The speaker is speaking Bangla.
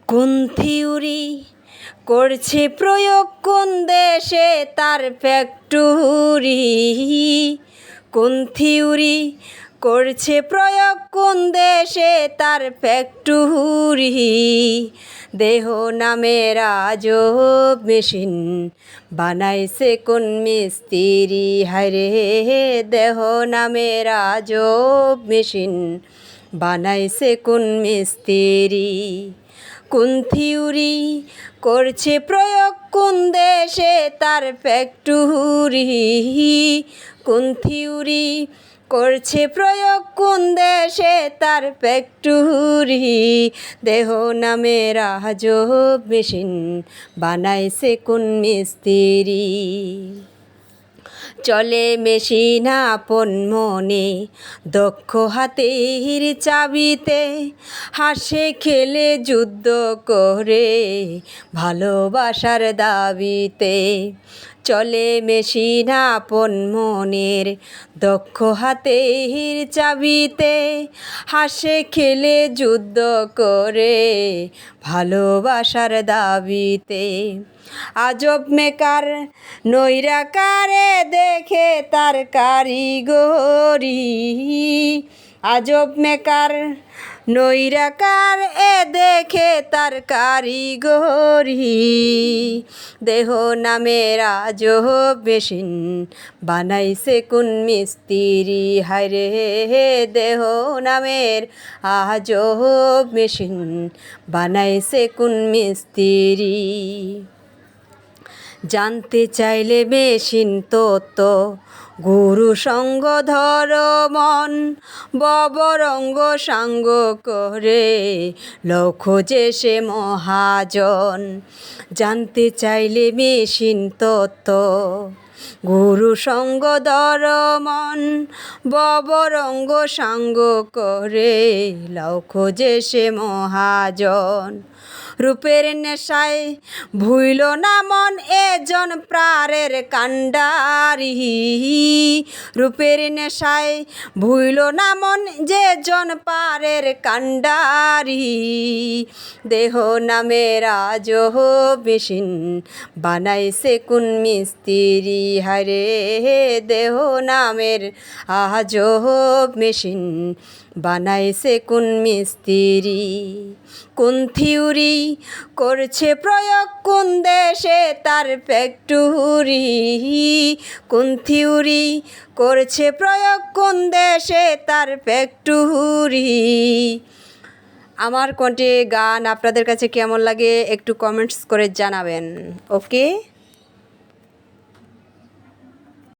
কোন থিওরি করছে প্রয়োগ কোন দেশে তার ফ্যাক্টরি? কোন থিওরি করছে প্রয়োগ কোন দেশে তার ফ্যাক্টরি? দেহ নামের আজব মেশিন বানাইছে কোন মিস্ত্রি? হায়রে দেহ নামের আজব মেশিন বানাইছে কোন মিস্ত্রি? কোন থিওরি করছে প্রয়োগ কোন দেশে তার ফ্যাক্টরি? কোন থিওরি করছে প্রয়োগ কোন দেশে তার ফ্যাক্টরি? দেহ নামের আজব মেশিন বানাইছে কোন মিস্ত্রি? চলে মেশিন আপন মনে দক্ষ হাতের চাবিতে, হাসে খেলে যুদ্ধ করে ভালোবাসার দাবিতে। চলে মেশিন আপন মনের দক্ষ হাতের চাবিতে, হাসে খেলে যুদ্ধ করে ভালোবাসার দাবিতে। আজব মেকার নৈরাকারে দেখে তার কারিগরি। আজব মেকার নৈরাকার দেখে তার কারিগরি। দেহ নামের আজব মেশিন বানাইছে কোন মিস্ত্রি? হায়রে দেহ নামের আজব মেশিন বানাইছে কোন মিস্ত্রি? জানতে চাইলে মেশিন তত্ত্ব গুরু সঙ্গ ধর মন, ববরঙ্গ সাঙ্গ করে লক্ষ্য যে সে মহাজন। জানতে চাইলে মেশিন তত্ত্ব গুরু সঙ্গ ধর মন, ববরঙ্গ সাঙ্গ করে লক্ষ্য যে সে মহাজন। রূপের নেশায় ভুইল না মন এজন প্রাণের কাণ্ডারি। রূপের নেশায় ভুইল না মন যে জন পারের কাণ্ডারি। দেহ নামের আজব মেশিন বানাইছে কোন মিস্ত্রি? হায়রে দেহ নামের আজব মেশিন বানাইছে কোন মিস্ত্রি? কোন থিওরি করছে প্রয়োগ কোন দেশে তার ফ্যাক্টরি? কোন থিওরি করছে প্রয়োগ কোন দেশে তার ফ্যাক্টরি? আমার কণ্ঠে গান আপনাদের কাছে কেমন লাগে একটু কমেন্টস করে জানাবেন। ওকে।